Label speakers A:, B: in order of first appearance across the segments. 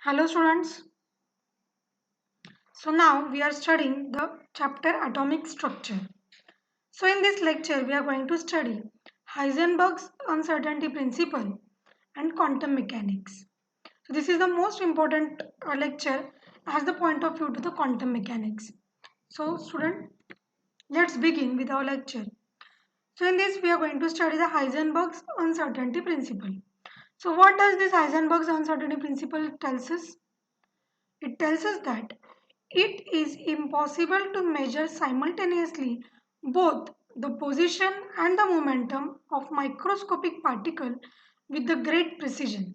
A: Hello students. So now we are studying the chapter atomic structure. So in this lecture we are going to study Heisenberg's uncertainty principle and quantum mechanics. So this is the most important lecture as the point of view to the quantum mechanics. So student, let's begin with our lecture. So in this we are going to study the Heisenberg's uncertainty principle. So what does this Heisenberg's uncertainty principle tells us? It tells us that it is impossible to measure simultaneously both the position and the momentum of microscopic particle with the great precision.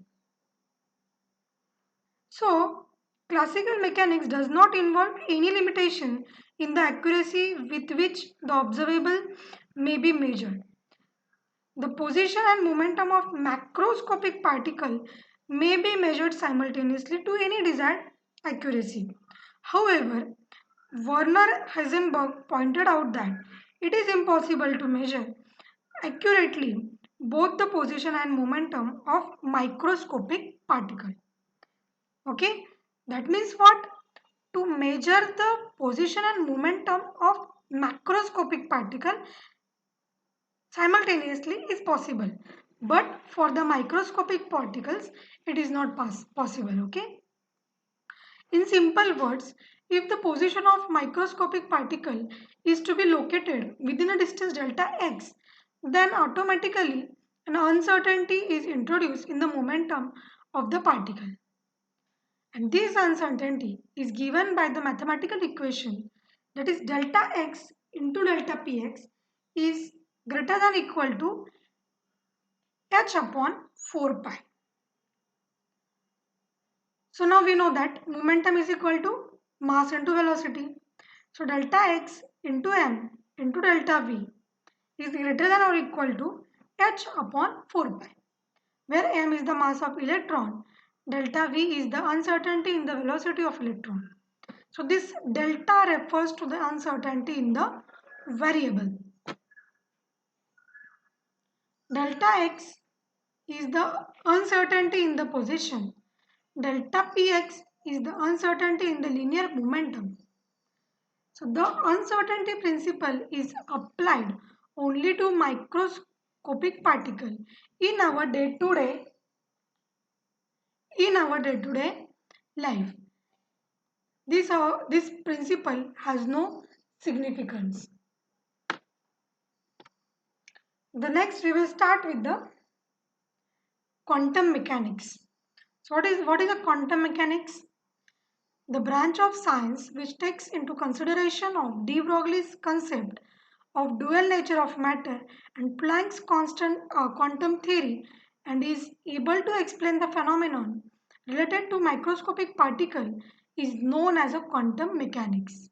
A: So, classical mechanics does not involve any limitation in the accuracy with which the observable may be measured. The position and momentum of macroscopic particle may be measured simultaneously to any desired accuracy. However, Werner Heisenberg pointed out that it is impossible to measure accurately both the position and momentum of microscopic particle. Okay, that means what? To measure the position and momentum of macroscopic particle simultaneously is possible, but for the microscopic particles it is not possible. Okay, in simple words, if the position of microscopic particle is to be located within a distance delta x, then automatically an uncertainty is introduced in the momentum of the particle, and this uncertainty is given by the mathematical equation, that is delta x into delta px is greater than equal to h upon 4 pi. So now we know that momentum is equal to mass into velocity. So delta x into m into delta v is greater than or equal to h upon 4 pi, where m is the mass of electron, delta v is the uncertainty in the velocity of electron. So this delta refers to the uncertainty in the variable. Delta x is the uncertainty in the position. Delta px is the uncertainty in the linear momentum. So the uncertainty principle is applied only to microscopic particle in our day-to-day life. This principle has no significance. The next we will start with the quantum mechanics. So what is a quantum mechanics? The branch of science which takes into consideration of de Broglie's concept of dual nature of matter and Planck's constant quantum theory, and is able to explain the phenomenon related to microscopic particle is known as a quantum mechanics.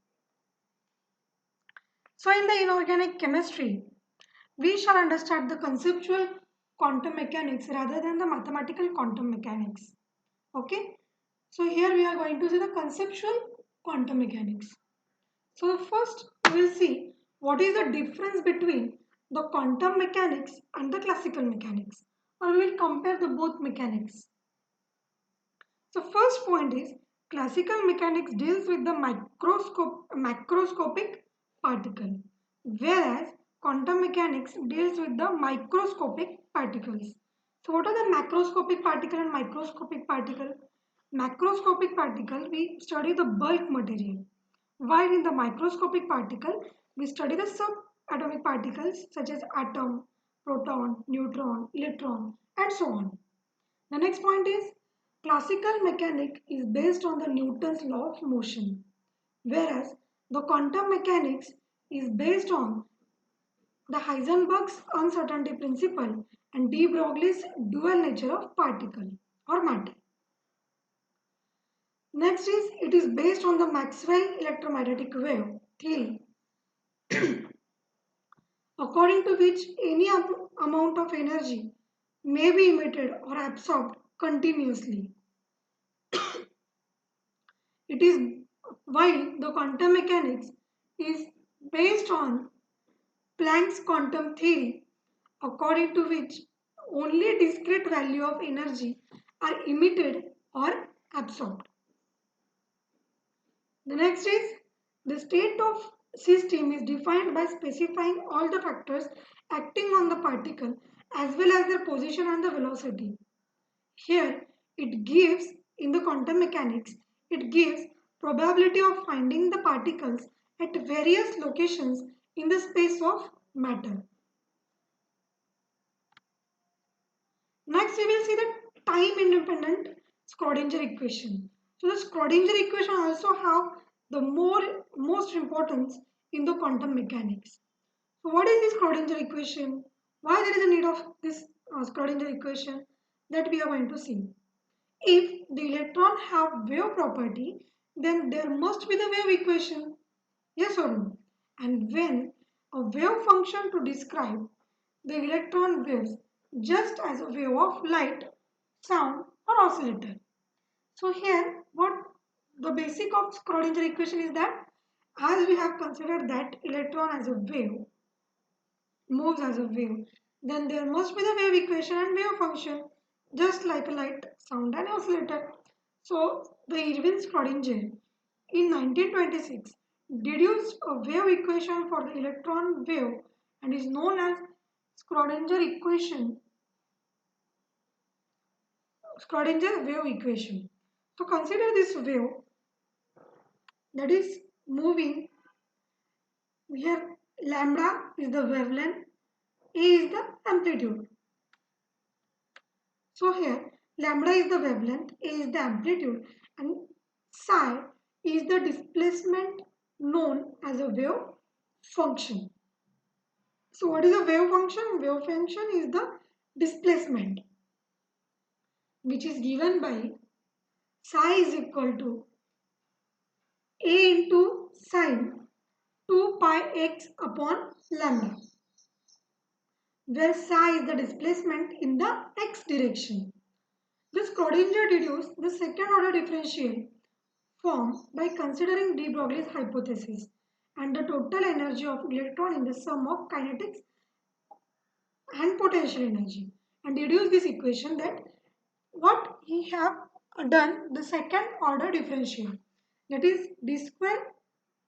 A: So in the inorganic chemistry, we shall understand the conceptual quantum mechanics rather than the mathematical quantum mechanics. Okay, so here we are going to see the conceptual quantum mechanics. So first we will see what is the difference between the quantum mechanics and the classical mechanics, or we will compare the both mechanics. So first point is classical mechanics deals with the macroscopic particle, whereas quantum mechanics deals with the microscopic particles. So what are the macroscopic particle and microscopic particle? Macroscopic particle, we study the bulk material, while in the microscopic particle we study the subatomic particles such as atom, proton, neutron, electron, and so on. The next point is classical mechanics is based on the Newton's law of motion, whereas the quantum mechanics is based on the Heisenberg's uncertainty principle and de Broglie's dual nature of particle or matter. Next is it is based on the Maxwell electromagnetic wave theory, according to which any amount of energy may be emitted or absorbed continuously. It is while the quantum mechanics is based on Planck's quantum theory, according to which only discrete value of energy are emitted or absorbed. The next is the state of system is defined by specifying all the factors acting on the particle as well as their position and the velocity. Here it gives, in the quantum mechanics, it gives probability of finding the particles at various locations in the space of matter. Next we will see the time independent Schrodinger equation. So the Schrodinger equation also have the most importance in the quantum mechanics. So what is this Schrodinger equation? Why there is a need of this Schrodinger equation, that we are going to see. If the electron have wave property, then there must be the wave equation. Yes or no? And when a wave function to describe the electron waves just as a wave of light, sound or oscillator. So here what the basic of Schrodinger equation is that, as we have considered that electron as a wave moves as a wave, then there must be the wave equation and wave function, just like a light, sound and oscillator. So the Erwin Schrodinger in 1926 deduced a wave equation for the electron wave and is known as Schrodinger equation, Schrodinger wave equation. So consider this wave that is moving. Here lambda is the wavelength, A is the amplitude. So here lambda is the wavelength, A is the amplitude and psi is the displacement known as a wave function. So what is a wave function? Wave function is the displacement which is given by psi is equal to A into sine 2 pi x upon lambda, where psi is the displacement in the x direction. This Schrodinger deduced the second order differential form by considering de Broglie's hypothesis and the total energy of electron in the sum of kinetics and potential energy, and deduce this equation that what he have done the second order differential, that is d square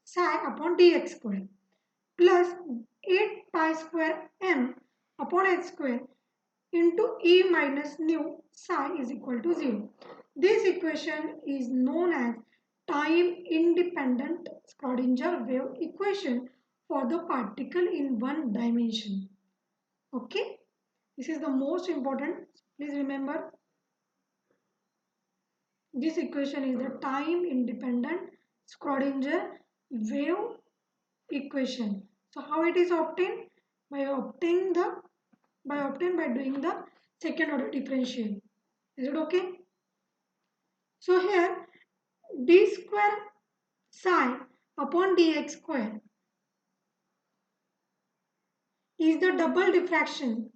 A: psi upon dx square plus 8 pi square m upon h square into E minus nu psi is equal to 0. This equation is known as time independent Schrodinger wave equation for the particle in one dimension. Okay, this is the most important. Please remember, this equation is the time independent Schrodinger wave equation. So how it is obtained? By obtaining the by doing the second order differential. Is it okay? So here d square psi upon dx square is the double diffraction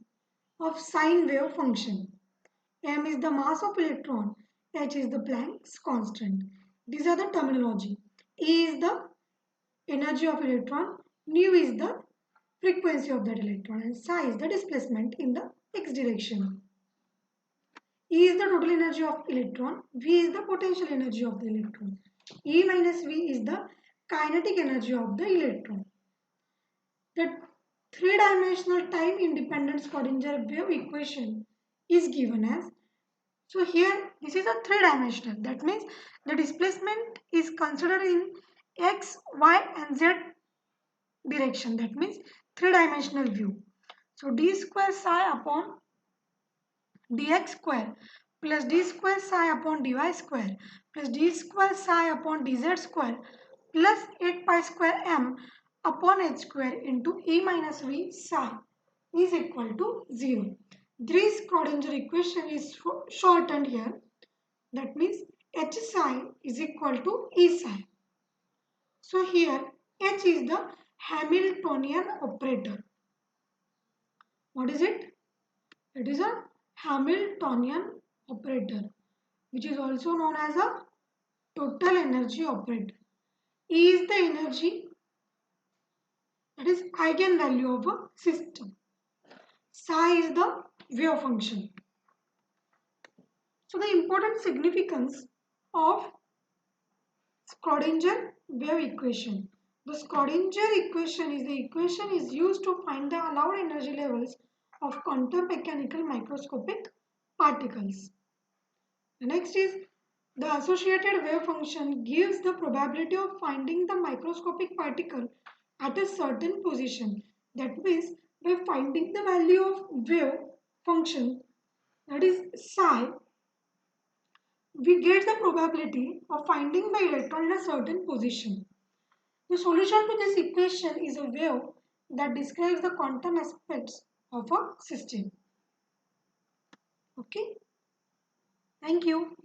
A: of sine wave function. M is the mass of electron, h is the Planck's constant. These are the terminology. E is the energy of electron, nu is the frequency of that electron and psi is the displacement in the x direction. E is the total energy of electron, V is the potential energy of the electron. E minus V is the kinetic energy of the electron. The three-dimensional time-independent Schrodinger wave equation is given as, so here this is a three-dimensional. That means the displacement is considered in x, y and z direction. That means three-dimensional view. So d square psi upon dx square plus d square psi upon dy square plus d square psi upon dz square plus 8 pi square m upon h square into E minus V psi is equal to 0. This Schrodinger equation is shortened here. That means H psi is equal to E psi. So here H is the Hamiltonian operator. What is it? It is a Hamiltonian operator, which is also known as a total energy operator. E is the energy, that is eigenvalue of a system. Psi is the wave function. So the important significance of Schrodinger wave equation. The Schrodinger equation is used to find the allowed energy levels of quantum mechanical microscopic particles. The next is the associated wave function gives the probability of finding the microscopic particle at a certain position. That means by finding the value of wave function, that is psi, we get the probability of finding the electron in a certain position. The solution to this equation is a wave that describes the quantum aspects of a system. Okay, thank you.